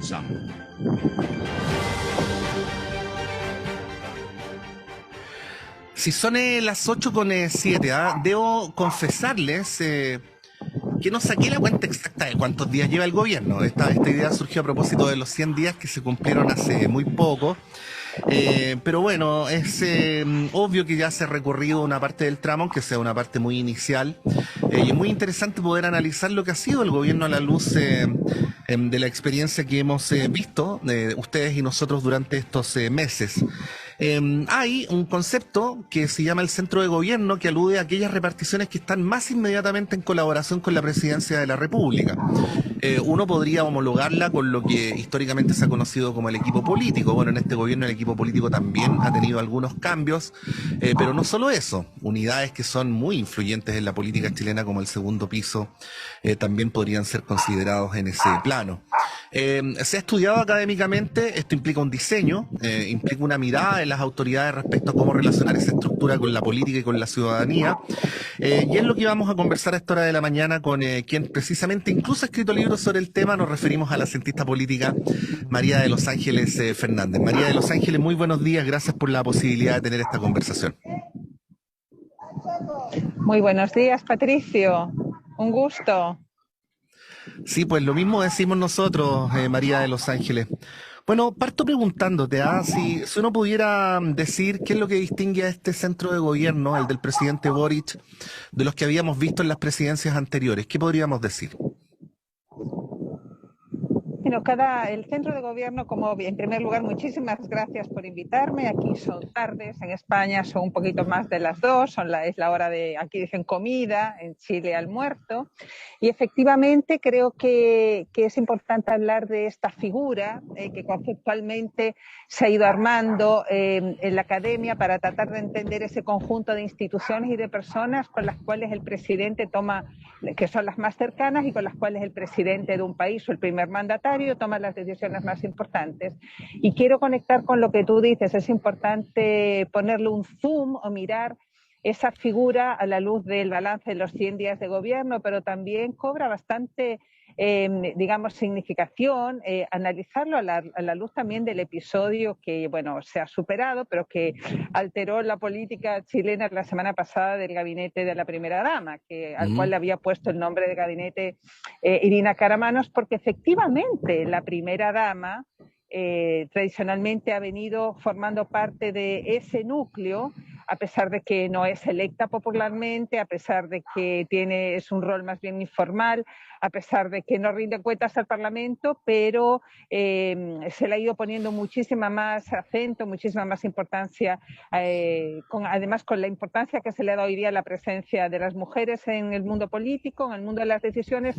Ya. Si son las 8:07, debo confesarles que no saqué la cuenta exacta de cuántos días lleva el gobierno. Esta idea surgió a propósito de los 100 días que se cumplieron hace muy poco. Pero bueno, es obvio que ya se ha recorrido una parte del tramo, aunque sea una parte muy inicial, y es muy interesante poder analizar lo que ha sido el gobierno a la luz de la experiencia que hemos visto, ustedes y nosotros durante estos meses. Hay un concepto que se llama el centro de gobierno, que alude a aquellas reparticiones que están más inmediatamente en colaboración con la presidencia de la República. Uno podría homologarla con lo que históricamente se ha conocido como el equipo político. Bueno, en este gobierno el equipo político también ha tenido algunos cambios, pero no solo eso, unidades que son muy influyentes en la política chilena como el segundo piso también podrían ser considerados en ese plano. Se ha estudiado académicamente, esto implica un diseño, implica una mirada de las autoridades respecto a cómo relacionar esa estructura con la política y con la ciudadanía, y es lo que vamos a conversar a esta hora de la mañana con quien precisamente incluso ha escrito libros sobre el tema. Nos referimos a la cientista política María de los Ángeles Fernández. María de los Ángeles, muy buenos días, gracias por la posibilidad de tener esta conversación. Muy buenos días, Patricio, un gusto. Sí, pues lo mismo decimos nosotros, María de los Ángeles. Bueno, parto preguntándote, si uno pudiera decir qué es lo que distingue a este centro de gobierno, el del presidente Boric, de los que habíamos visto en las presidencias anteriores, ¿qué podríamos decir? Bueno, el centro de gobierno, en primer lugar, muchísimas gracias por invitarme. Aquí son tardes, en España son un poquito más de las 2, es la hora de, aquí dicen comida, en Chile almuerzo. Y efectivamente creo que es importante hablar de esta figura que conceptualmente se ha ido armando en la academia para tratar de entender ese conjunto de instituciones y de personas con las cuales el presidente que son las más cercanas y con las cuales el presidente de un país o el primer mandatario toma las decisiones más importantes. Y quiero conectar con lo que tú dices, es importante ponerle un zoom o mirar esa figura a la luz del balance de los 100 días de gobierno, pero también cobra bastante, significación, analizarlo a la luz también del episodio que, bueno, se ha superado, pero que alteró la política chilena la semana pasada del gabinete de la primera dama, al cual le había puesto el nombre de gabinete Irina Caramanos, porque efectivamente la primera dama tradicionalmente ha venido formando parte de ese núcleo, a pesar de que no es electa popularmente, a pesar de que es un rol más bien informal, a pesar de que no rinde cuentas al Parlamento, pero se le ha ido poniendo muchísima más acento, muchísima más importancia, además con la importancia que se le ha dado hoy día a la presencia de las mujeres en el mundo político, en el mundo de las decisiones.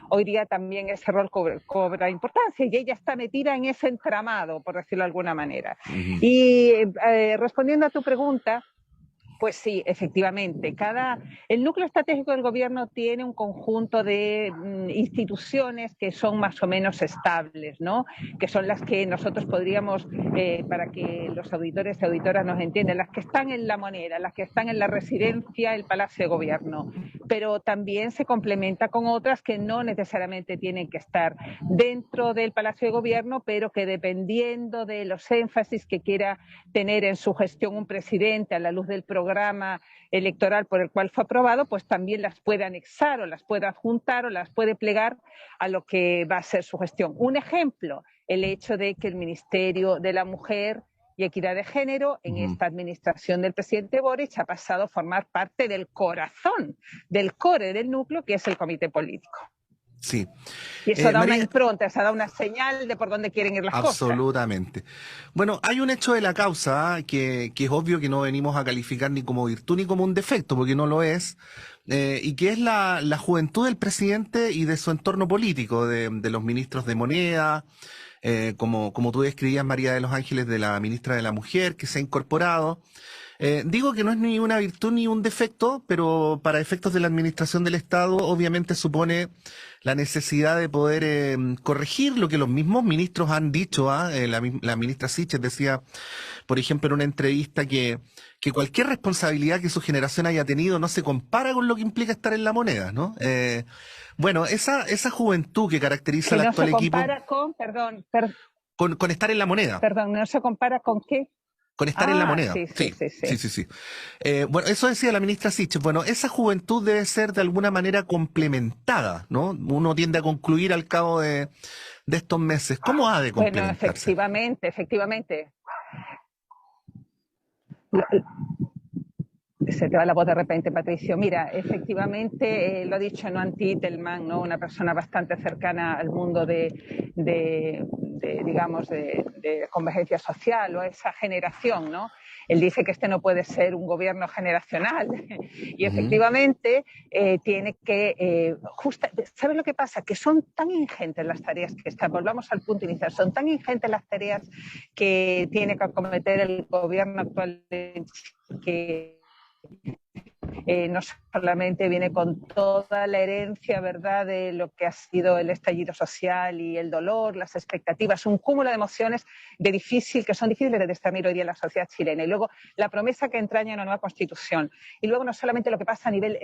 Hoy día también ese rol cobra importancia y ella está metida en ese entramado, por decirlo de alguna manera. Y respondiendo a tu pregunta, pues sí, efectivamente. El núcleo estratégico del gobierno tiene un conjunto de instituciones que son más o menos estables, ¿no? Que son las que nosotros podríamos, para que los auditores y auditoras nos entiendan, las que están en la Moneda, las que están en la residencia, el Palacio de Gobierno. Pero también se complementa con otras que no necesariamente tienen que estar dentro del Palacio de Gobierno, pero que dependiendo de los énfasis que quiera tener en su gestión un presidente a la luz del programa electoral por el cual fue aprobado, pues también las puede anexar o las puede adjuntar o las puede plegar a lo que va a ser su gestión. Un ejemplo, el hecho de que el Ministerio de la Mujer y Equidad de Género en esta administración del presidente Boric ha pasado a formar parte del corazón, del core del núcleo, que es el comité político. Sí. Y eso da una impronta, eso da una señal de por dónde quieren ir las cosas. Absolutamente. Bueno, hay un hecho de la causa que es obvio que no venimos a calificar ni como virtud ni como un defecto, porque no lo es, y que es la juventud del presidente y de su entorno político, de los ministros de Moneda, como tú describías, María de los Ángeles, de la ministra de la Mujer, que se ha incorporado. Digo que no es ni una virtud ni un defecto, pero para efectos de la administración del Estado, obviamente supone la necesidad de poder corregir lo que los mismos ministros han dicho. La ministra Siches decía, por ejemplo, en una entrevista que cualquier responsabilidad que su generación haya tenido no se compara con lo que implica estar en la moneda, ¿no? Bueno, esa juventud que caracteriza Que al no actual se equipo compara con, perdón, con estar en la moneda. perdón, no se compara con qué. Con estar en la Ah, moneda, sí, sí, sí, sí, sí, sí. sí, sí. Bueno, eso decía la ministra Siches. Bueno, esa juventud debe ser de alguna manera complementada, ¿no? Uno tiende a concluir al cabo de estos meses. ¿Cómo ha de Bueno, complementarse? efectivamente, efectivamente. Se te va la voz de repente, Patricio. Mira, efectivamente, lo ha dicho Noam Titelman, ¿no? Una persona bastante cercana al mundo digamos, de convergencia social o a esa generación, ¿no? Él dice que este no puede ser un gobierno generacional y Ujú. efectivamente tiene que ¿sabes lo que pasa? Que son tan ingentes las tareas que están, volvamos al punto inicial, son tan ingentes las tareas que tiene que acometer el gobierno actual que no solamente viene con toda la herencia, ¿verdad?, de lo que ha sido el estallido social y el dolor, las expectativas, un cúmulo de emociones que son difíciles de discernir hoy día en la sociedad chilena. Y luego la promesa que entraña una nueva constitución. Y luego no solamente lo que pasa a nivel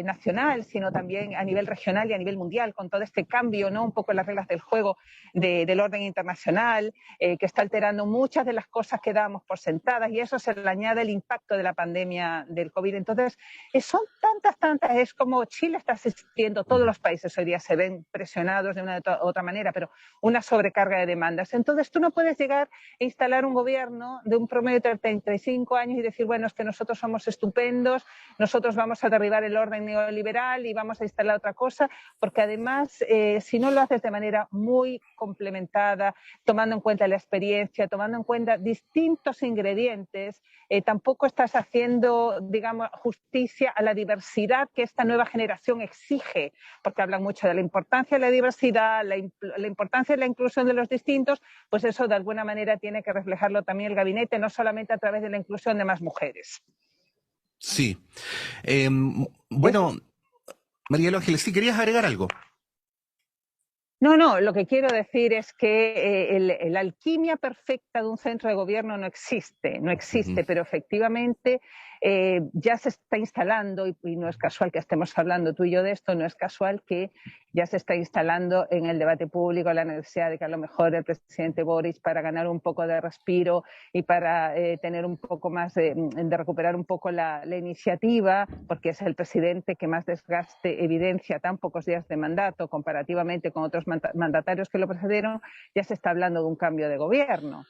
nacional, sino también a nivel regional y a nivel mundial, con todo este cambio, ¿no?, un poco en las reglas del juego del orden internacional, que está alterando muchas de las cosas que dábamos por sentadas, y eso se le añade el impacto de la pandemia del COVID. Entonces, son tantas, es como Chile está asistiendo, todos los países hoy día se ven presionados de una u otra manera, pero una sobrecarga de demandas. Entonces, tú no puedes llegar a instalar un gobierno de un promedio de 35 años y decir, bueno, es que nosotros somos estupendos, nosotros vamos a derribar el orden neoliberal y vamos a instalar otra cosa, porque además, si no lo haces de manera muy complementada, tomando en cuenta la experiencia, tomando en cuenta distintos ingredientes, tampoco estás haciendo, digamos, justicia a la diversidad que esta nueva generación exige, porque hablan mucho de la importancia de la diversidad, la importancia de la inclusión de los distintos, pues eso de alguna manera tiene que reflejarlo también el gabinete, no solamente a través de la inclusión de más mujeres. Sí. Eso. Bueno, María Ángeles, sí, querías agregar algo. No, lo que quiero decir es que la alquimia perfecta de un centro de gobierno no existe, Ujú. pero efectivamente ya se está instalando, y no es casual que estemos hablando tú y yo de esto, no es casual que ya se está instalando en el debate público la necesidad de que a lo mejor el presidente Boris, para ganar un poco de respiro y para tener un poco más de recuperar un poco la iniciativa, porque es el presidente que más desgaste evidencia tan pocos días de mandato comparativamente con otros mandatarios que lo precedieron, ya se está hablando de un cambio de gobierno.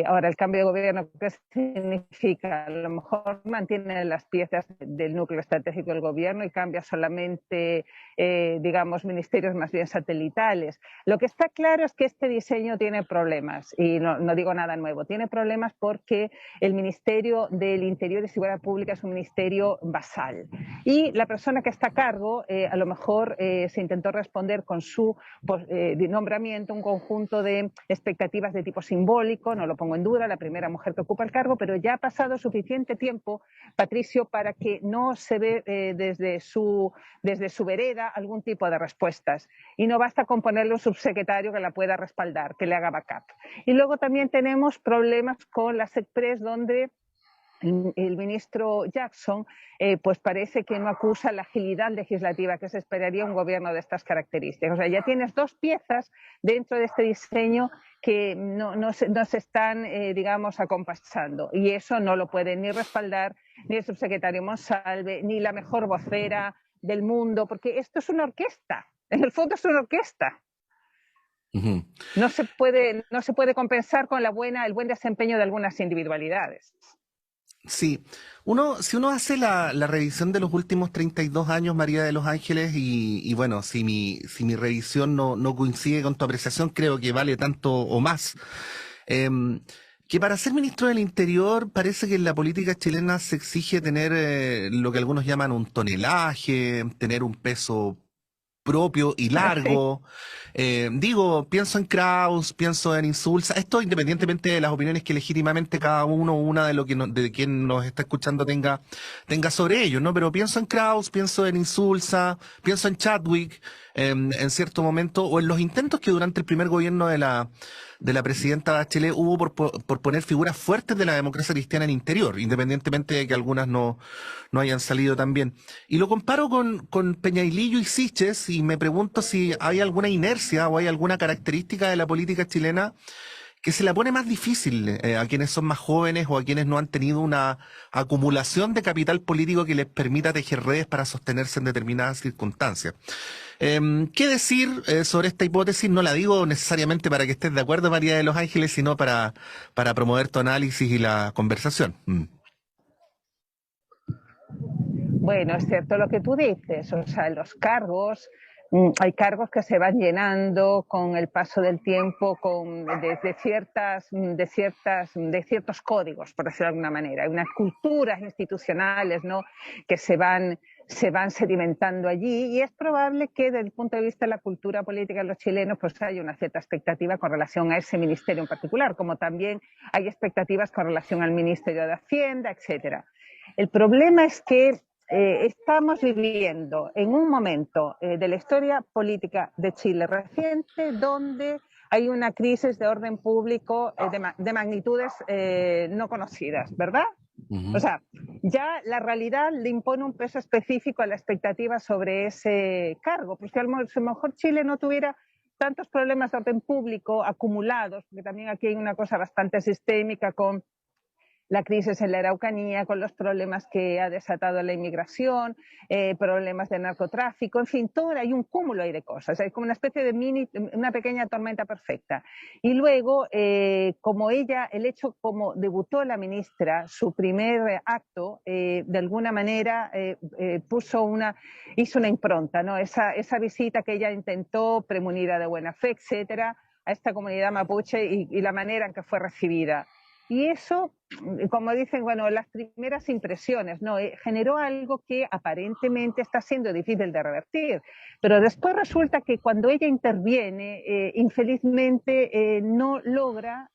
Ahora, el cambio de gobierno, ¿qué significa? A lo mejor mantiene las piezas del núcleo estratégico del gobierno y cambia solamente, digamos, ministerios más bien satelitales. Lo que está claro es que este diseño tiene problemas, y no digo nada nuevo, tiene problemas porque el Ministerio del Interior y Seguridad Pública es un ministerio basal. Y la persona que está a cargo, a lo mejor se intentó responder con su nombramiento un conjunto de expectativas de tipo simbólico, no lo pongo en duda, la primera mujer que ocupa el cargo, pero ya ha pasado suficiente tiempo, Patricio, para que no se ve desde su vereda algún tipo de respuestas. Y no basta con ponerle un subsecretario que la pueda respaldar, que le haga backup. Y luego también tenemos problemas con las SECPRES, donde el ministro Jackson pues parece que no acusa la agilidad legislativa que se esperaría un gobierno de estas características. O sea, ya tienes dos piezas dentro de este diseño que no se están, digamos, acompasando. Y eso no lo puede ni respaldar ni el subsecretario Monsalve, ni la mejor vocera del mundo, porque esto es una orquesta. En el fondo es una orquesta. Ujú. No se puede compensar con el buen desempeño de algunas individualidades. Sí, si uno hace la revisión de los últimos 32 años, María de los Ángeles, y bueno, si mi revisión no coincide con tu apreciación, creo que vale tanto o más. Em, que para ser ministro del Interior parece que en la política chilena se exige tener lo que algunos llaman un tonelaje, tener un peso propio y largo. Digo, pienso en Kraus, pienso en Insulza, esto independientemente de las opiniones que legítimamente cada uno o una de lo que de quien nos está escuchando tenga sobre ellos, ¿no? Pero pienso en Kraus, pienso en Insulza, pienso en Chadwick, en cierto momento, o en los intentos que durante el primer gobierno de la presidenta Bachelet hubo por poner figuras fuertes de la democracia cristiana en interior, independientemente de que algunas no hayan salido tan bien. Y lo comparo con Peñailillo y Siches y me pregunto si hay alguna inercia o hay alguna característica de la política chilena que se la pone más difícil a quienes son más jóvenes o a quienes no han tenido una acumulación de capital político que les permita tejer redes para sostenerse en determinadas circunstancias. ¿Qué decir sobre esta hipótesis? No la digo necesariamente para que estés de acuerdo, María de los Ángeles, sino para promover tu análisis y la conversación. Bueno, es cierto lo que tú dices, o sea, los cargos, hay cargos que se van llenando con el paso del tiempo, de ciertos códigos, por decirlo de alguna manera. Hay unas culturas institucionales, ¿no?, que se van sedimentando allí, y es probable que desde el punto de vista de la cultura política de los chilenos pues haya una cierta expectativa con relación a ese ministerio en particular, como también hay expectativas con relación al Ministerio de Hacienda, etcétera. El problema es que estamos viviendo en un momento de la historia política de Chile reciente donde hay una crisis de orden público de magnitudes no conocidas, ¿verdad? O sea, ya la realidad le impone un peso específico a la expectativa sobre ese cargo, porque a lo mejor Chile no tuviera tantos problemas de orden público acumulados, porque también aquí hay una cosa bastante sistémica con la crisis en la Araucanía, con los problemas que ha desatado la inmigración, problemas de narcotráfico, en fin, todo hay un cúmulo ahí de cosas, hay como una especie de una pequeña tormenta perfecta. Y luego, como el hecho como debutó la ministra, su primer acto, de alguna manera hizo una impronta, ¿no? Esa visita que ella intentó, premunida de buena fe, etcétera, a esta comunidad mapuche y la manera en que fue recibida. Y eso, como dicen, bueno, las primeras impresiones, ¿no? Generó algo que aparentemente está siendo difícil de revertir, pero después resulta que cuando ella interviene, infelizmente no logra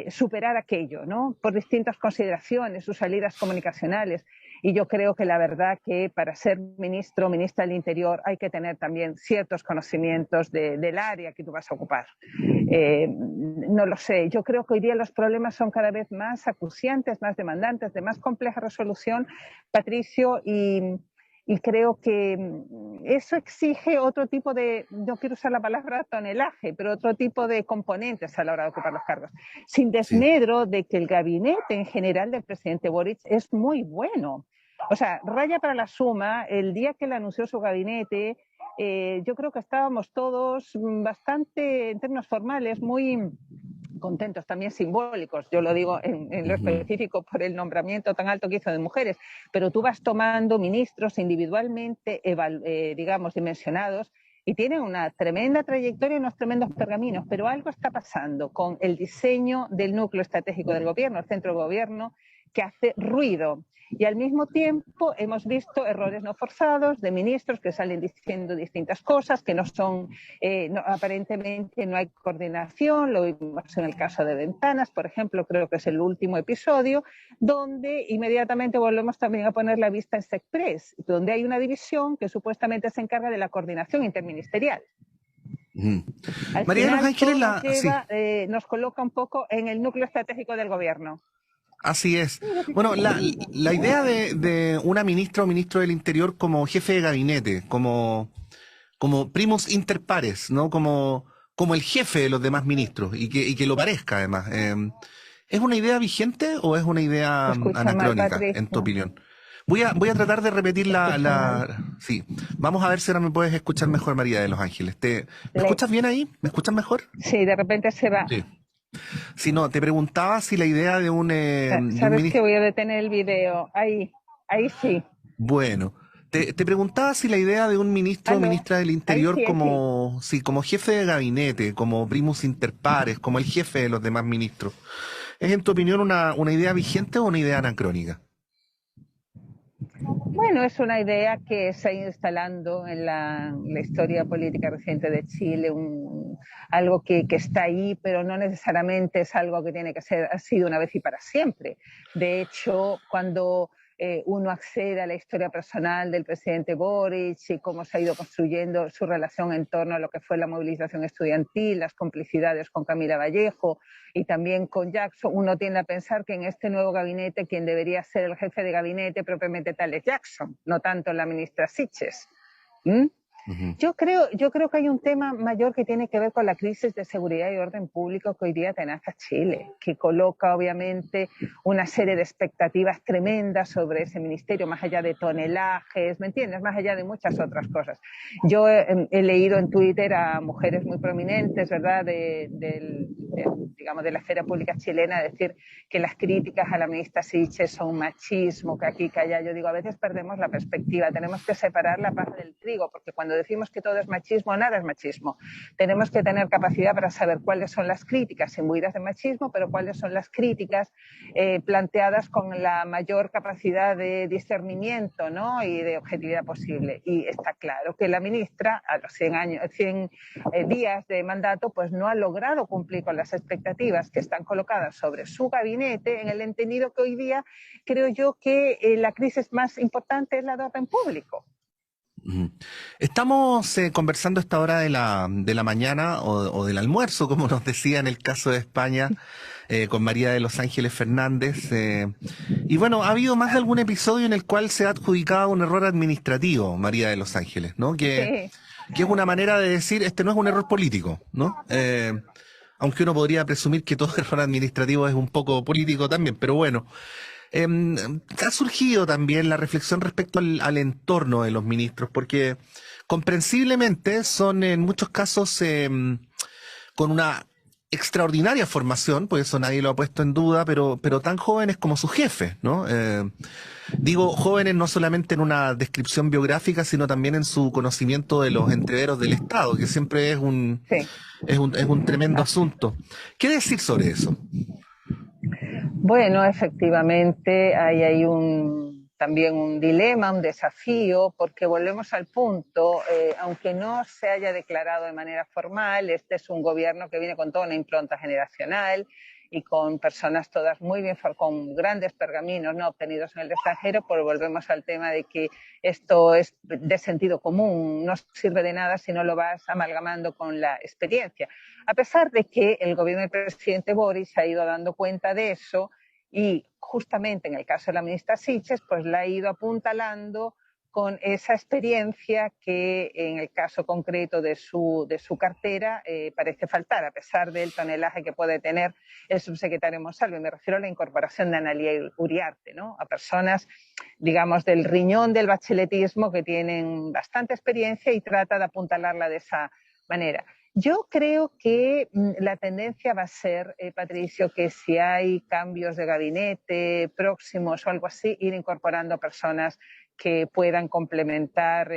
superar aquello, ¿no? Por distintas consideraciones, sus salidas comunicacionales. Y yo creo que la verdad que para ser ministro o ministra del Interior hay que tener también ciertos conocimientos del área que tú vas a ocupar. No lo sé, yo creo que hoy día los problemas son cada vez más acuciantes, más demandantes, de más compleja resolución, Patricio, y creo que eso exige otro tipo de, no quiero usar la palabra tonelaje, pero otro tipo de componentes a la hora de ocupar los cargos. Sin desmedro de que el gabinete en general del presidente Boric es muy bueno. O sea, raya para la suma, el día que le anunció su gabinete, yo creo que estábamos todos bastante, en términos formales, muy contentos, también simbólicos, yo lo digo en lo específico por el nombramiento tan alto que hizo de mujeres, pero tú vas tomando ministros individualmente, digamos, dimensionados, y tienen una tremenda trayectoria y unos tremendos pergaminos, pero algo está pasando con el diseño del núcleo estratégico del gobierno, el centro de gobierno, que hace ruido. Y al mismo tiempo hemos visto errores no forzados de ministros que salen diciendo distintas cosas, que no son, aparentemente no hay coordinación, lo vimos en el caso de Ventanas, por ejemplo, creo que es el último episodio, donde inmediatamente volvemos también a poner la vista en SECPRES, donde hay una división que supuestamente se encarga de la coordinación interministerial. Al María de los Ángeles nos coloca un poco en el núcleo estratégico del gobierno. Así es. Bueno, la idea de una ministra o ministro del Interior como jefe de gabinete, como primus inter pares, ¿no? Como el jefe de los demás ministros y que lo parezca además. ¿Es una idea vigente o es una idea anacrónica, en tu opinión? Voy a tratar de repetir sí. Vamos a ver si ahora me puedes escuchar mejor, María de los Ángeles. ¿Me escuchas bien ahí? ¿Me escuchas mejor? Sí, de repente se va. Sí. Si no, te preguntaba si la idea de un... Sabes que voy a detener el video. Ahí sí. Bueno, te preguntaba si la idea de un ministro o ministra del Interior como jefe de gabinete, como primus inter pares, como el jefe de los demás ministros, ¿es en tu opinión una idea vigente o una idea anacrónica? Bueno, es una idea que se ha ido instalando en la historia política reciente de Chile, algo que está ahí, pero no necesariamente es algo que tiene que ser así de una vez y para siempre. De hecho, cuando uno accede a la historia personal del presidente Boric y cómo se ha ido construyendo su relación en torno a lo que fue la movilización estudiantil, las complicidades con Camila Vallejo y también con Jackson, uno tiende a pensar que en este nuevo gabinete quien debería ser el jefe de gabinete propiamente tal es Jackson, no tanto la ministra Siches. ¿Mm? Yo creo que hay un tema mayor que tiene que ver con la crisis de seguridad y orden público que hoy día tenaza Chile, que coloca obviamente una serie de expectativas tremendas sobre ese ministerio, más allá de tonelajes, ¿me entiendes? Más allá de muchas otras cosas. Yo he leído en Twitter a mujeres muy prominentes, ¿verdad?, digamos, de la esfera pública chilena, decir que las críticas a la ministra Siches son machismo, que aquí, que allá. Yo digo, a veces perdemos la perspectiva, tenemos que separar la paja del trigo, porque cuando decimos que todo es machismo, nada es machismo. Tenemos que tener capacidad para saber cuáles son las críticas imbuidas de machismo, pero cuáles son las críticas planteadas con la mayor capacidad de discernimiento, ¿no?, y de objetividad posible. Y está claro que la ministra, a los 100 días de mandato, pues no ha logrado cumplir con las expectativas que están colocadas sobre su gabinete, en el entendido que hoy día creo yo que la crisis más importante es la de orden público. Estamos conversando a esta hora de la mañana o del almuerzo, como nos decía en el caso de España, con María de los Ángeles Fernández. Y bueno, ha habido más de algún episodio en el cual se ha adjudicado un error administrativo, María de los Ángeles, ¿no? Que es una manera de decir, este no es un error político, ¿no? Aunque uno podría presumir que todo error administrativo es un poco político también, pero bueno. Ha surgido también la reflexión respecto al entorno de los ministros, porque comprensiblemente son en muchos casos con una extraordinaria formación, pues eso nadie lo ha puesto en duda, pero tan jóvenes como sus jefes, ¿no? Digo jóvenes no solamente en una descripción biográfica, sino también en su conocimiento de los entreveros del Estado, que siempre Sí. es un tremendo asunto. ¿Qué decir sobre eso? Bueno, efectivamente, hay también un dilema, un desafío, porque volvemos al punto, aunque no se haya declarado de manera formal, este es un gobierno que viene con toda una impronta generacional y con personas todas muy bien, con grandes pergaminos no obtenidos en el extranjero, pues volvemos al tema de que esto es de sentido común, no sirve de nada si no lo vas amalgamando con la experiencia. A pesar de que el gobierno del presidente Boris se ha ido dando cuenta de eso y justamente en el caso de la ministra Siches, pues la ha ido apuntalando con esa experiencia que en el caso concreto de su cartera parece faltar, a pesar del tonelaje que puede tener el subsecretario Monsalve. Me refiero a la incorporación de Analía Uriarte, ¿no?, a personas, digamos, del riñón del bacheletismo que tienen bastante experiencia y trata de apuntalarla de esa manera. Yo creo que la tendencia va a ser, Patricio, que si hay cambios de gabinete próximos o algo así, ir incorporando personas que puedan complementar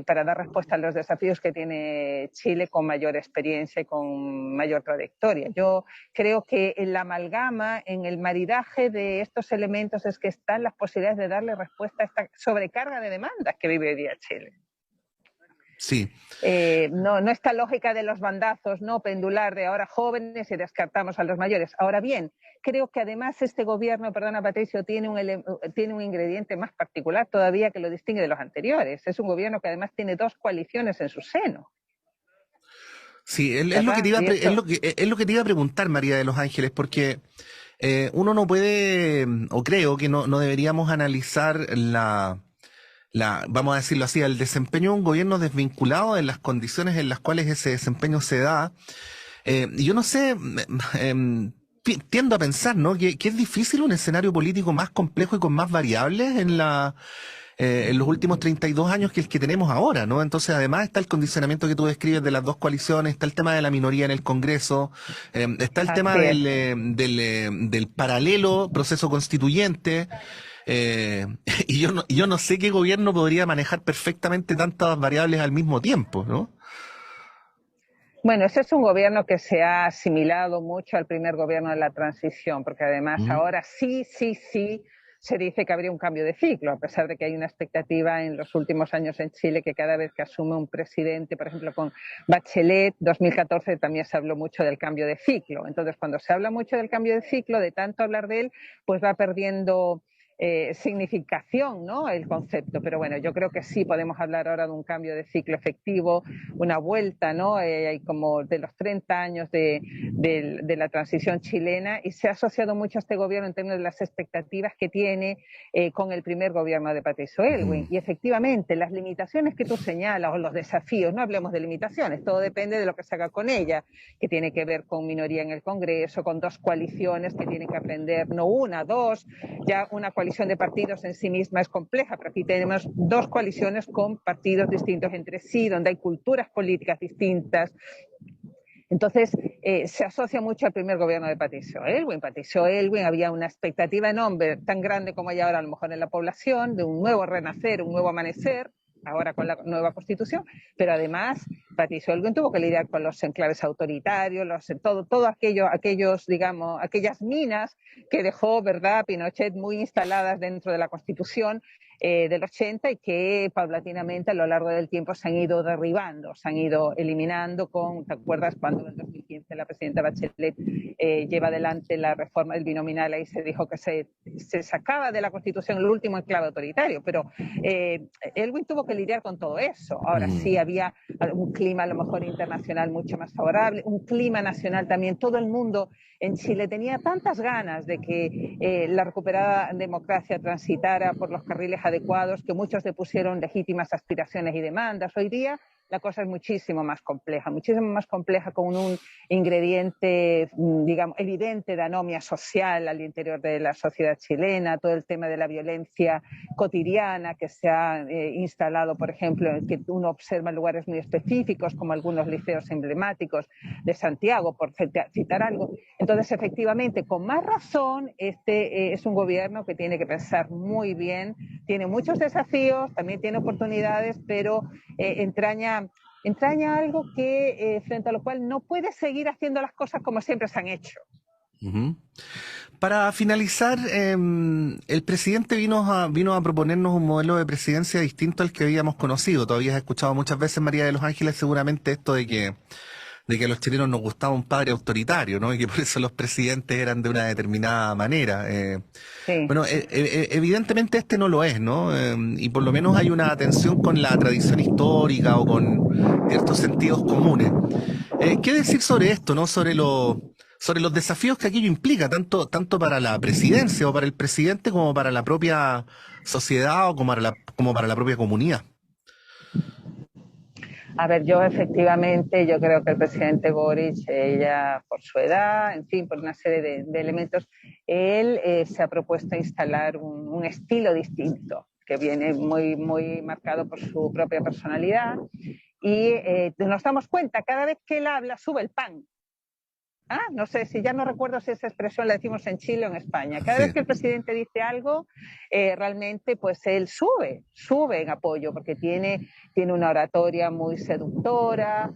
para dar respuesta a los desafíos que tiene Chile con mayor experiencia y con mayor trayectoria. Yo creo que en la amalgama, en el maridaje de estos elementos es que están las posibilidades de darle respuesta a esta sobrecarga de demandas que vive hoy día Chile. Sí. No esta lógica de los bandazos, no pendular de ahora jóvenes y descartamos a los mayores. Ahora bien, creo que además este gobierno, perdona Patricio, tiene un ingrediente más particular todavía que lo distingue de los anteriores. Es un gobierno que además tiene dos coaliciones en su seno. Sí, es lo que te es lo que te iba a preguntar, María de los Ángeles, porque uno no puede, o creo que no deberíamos analizar vamos a decirlo así, el desempeño de un gobierno desvinculado de las condiciones en las cuales ese desempeño se da. Y yo no sé, tiendo a pensar, ¿no?, que es difícil un escenario político más complejo y con más variables en los últimos 32 años que el que tenemos ahora, ¿no? Entonces, además está el condicionamiento que tú describes de las dos coaliciones, está el tema de la minoría en el Congreso, está el tema del paralelo proceso constituyente. Y yo no sé qué gobierno podría manejar perfectamente tantas variables al mismo tiempo, ¿no? Bueno, ese es un gobierno que se ha asimilado mucho al primer gobierno de la transición, porque además ahora sí se dice que habría un cambio de ciclo, a pesar de que hay una expectativa en los últimos años en Chile que cada vez que asume un presidente, por ejemplo con Bachelet, 2014 también se habló mucho del cambio de ciclo. Entonces, cuando se habla mucho del cambio de ciclo, de tanto hablar de él, pues va perdiendo significación, ¿no?, el concepto. Pero bueno, yo creo que sí podemos hablar ahora de un cambio de ciclo efectivo, una vuelta, ¿no?, como de los 30 años de la transición chilena, y se ha asociado mucho a este gobierno en términos de las expectativas que tiene con el primer gobierno de Patricio Aylwin. Y efectivamente, las limitaciones que tú señalas o los desafíos, no hablemos de limitaciones, todo depende de lo que se haga con ella, que tiene que ver con minoría en el Congreso, con dos coaliciones que tienen que aprender, no una, dos, ya una coalición de partidos en sí misma es compleja, pero aquí tenemos dos coaliciones con partidos distintos entre sí, donde hay culturas políticas distintas. Entonces, se asocia mucho al primer gobierno de Patricio Aylwin. Patricio Aylwin, había una expectativa de nombre tan grande como hay ahora a lo mejor en la población, de un nuevo renacer, un nuevo amanecer, ahora con la nueva constitución, pero además Patricio Aylwin tuvo que lidiar con los enclaves autoritarios, todo aquellos, digamos, aquellas minas que dejó, ¿verdad?, Pinochet muy instaladas dentro de la constitución del 80 y que paulatinamente a lo largo del tiempo se han ido derribando, se han ido eliminando ¿te acuerdas cuando en 2015 la presidenta Bachelet lleva adelante la reforma del binominal? Ahí se dijo que se sacaba de la Constitución el último enclave autoritario, pero Aylwin tuvo que lidiar con todo eso. Ahora sí había un clima a lo mejor internacional mucho más favorable, un clima nacional también. Todo el mundo en Chile tenía tantas ganas de que la recuperada democracia transitara por los carriles adecuados que muchos le pusieron legítimas aspiraciones y demandas. Hoy día la cosa es muchísimo más compleja con un ingrediente, digamos, evidente de anomia social al interior de la sociedad chilena, todo el tema de la violencia cotidiana que se ha instalado, por ejemplo, que uno observa en lugares muy específicos, como algunos liceos emblemáticos de Santiago, por citar algo. Entonces, efectivamente, con más razón, este es un gobierno que tiene que pensar muy bien, tiene muchos desafíos, también tiene oportunidades, pero entraña algo que frente a lo cual no puede seguir haciendo las cosas como siempre se han hecho. Para finalizar, el presidente vino a proponernos un modelo de presidencia distinto al que habíamos conocido. Todavía has escuchado muchas veces, María de los Ángeles, seguramente esto de que a los chilenos nos gustaba un padre autoritario, ¿no? Y que por eso los presidentes eran de una determinada manera. Sí. Bueno, evidentemente este no lo es, ¿no? Y por lo menos hay una tensión con la tradición histórica o con ciertos sentidos comunes. ¿Qué decir sobre esto, ¿no? Sobre los desafíos que aquello implica, tanto para la presidencia o para el presidente como para la propia sociedad o como para la propia comunidad? A ver, yo creo que el presidente Boric, ella por su edad, en fin, por una serie de elementos, él se ha propuesto instalar un estilo distinto, que viene muy, muy marcado por su propia personalidad, y nos damos cuenta, cada vez que él habla, sube el pan. No sé, si ya no recuerdo si esa expresión la decimos en Chile o en España. Cada vez que el presidente dice algo, realmente pues él sube en apoyo, porque tiene una oratoria muy seductora,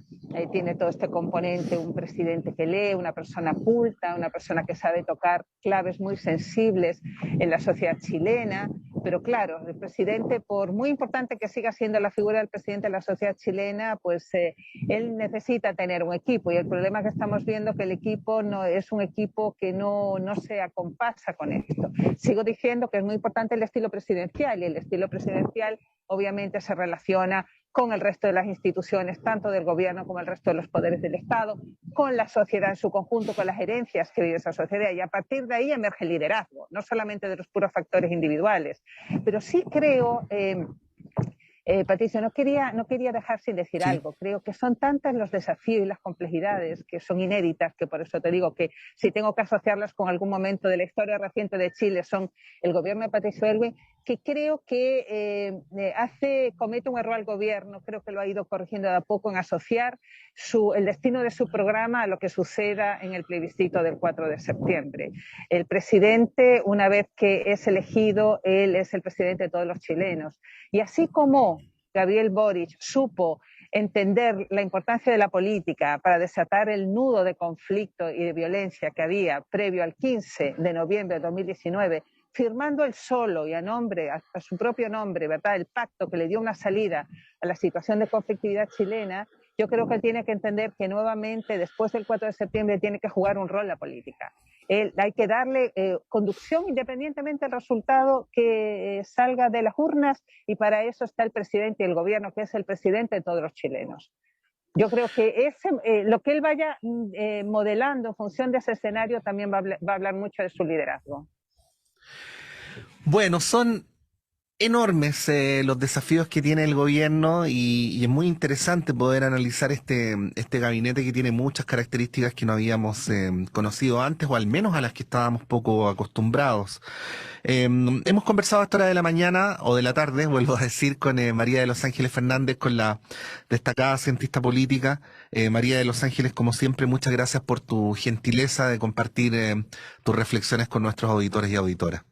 tiene todo este componente, un presidente que lee, una persona culta, una persona que sabe tocar claves muy sensibles en la sociedad chilena. Pero claro, el presidente, por muy importante que siga siendo la figura del presidente de la sociedad chilena, pues él necesita tener un equipo, y el problema que estamos viendo es que el equipo no es un equipo que no se acompasa con esto. Sigo diciendo que es muy importante el estilo presidencial, y el estilo presidencial obviamente se relaciona con el resto de las instituciones, tanto del gobierno como el resto de los poderes del Estado, con la sociedad en su conjunto, con las herencias que vive esa sociedad, y a partir de ahí emerge el liderazgo, no solamente de los puros factores individuales. Pero sí creo, Patricio, no quería dejar sin decir algo. Creo que son tantos los desafíos y las complejidades que son inéditas, que por eso te digo que si tengo que asociarlas con algún momento de la historia reciente de Chile, son el gobierno de Patricio Aylwin, que creo que comete un error al gobierno, creo que lo ha ido corrigiendo de a poco, en asociar el destino de su programa a lo que suceda en el plebiscito del 4 de septiembre. El presidente, una vez que es elegido, él es el presidente de todos los chilenos. Y así como Gabriel Boric supo entender la importancia de la política para desatar el nudo de conflicto y de violencia que había previo al 15 de noviembre de 2019, firmando él solo y a su propio nombre, ¿verdad?, el pacto que le dio una salida a la situación de conflictividad chilena, yo creo que él tiene que entender que nuevamente, después del 4 de septiembre, tiene que jugar un rol la política. Hay que darle conducción independientemente del resultado que salga de las urnas, y para eso está el presidente y el gobierno, que es el presidente de todos los chilenos. Yo creo que lo que él vaya modelando en función de ese escenario también va a hablar mucho de su liderazgo. Bueno, son enormes los desafíos que tiene el gobierno y es muy interesante poder analizar este gabinete que tiene muchas características que no habíamos conocido antes, o al menos a las que estábamos poco acostumbrados. Hemos conversado a esta hora de la mañana o de la tarde, vuelvo a decir, con María de los Ángeles Fernández, con la destacada cientista política. María de los Ángeles, como siempre, muchas gracias por tu gentileza de compartir tus reflexiones con nuestros auditores y auditoras.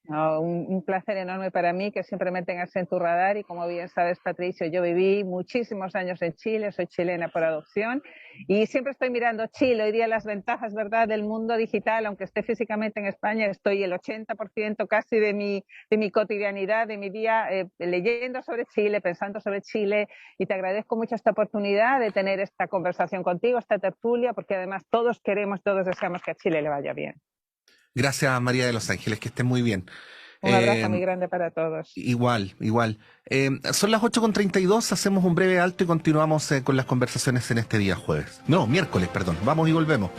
No, un placer enorme para mí que siempre me tengas en tu radar, y como bien sabes, Patricio, yo viví muchísimos años en Chile, soy chilena por adopción y siempre estoy mirando Chile. Hoy día las ventajas, ¿verdad?, del mundo digital, aunque esté físicamente en España, estoy el 80% casi de mi cotidianidad, de mi día leyendo sobre Chile, pensando sobre Chile, y te agradezco mucho esta oportunidad de tener esta conversación contigo, esta tertulia, porque además todos deseamos que a Chile le vaya bien. Gracias, María de los Ángeles, que estén muy bien. Un abrazo muy grande para todos. Igual. Son las 8:32, hacemos un breve alto y continuamos con las conversaciones en este día jueves. No, miércoles, perdón. Vamos y volvemos.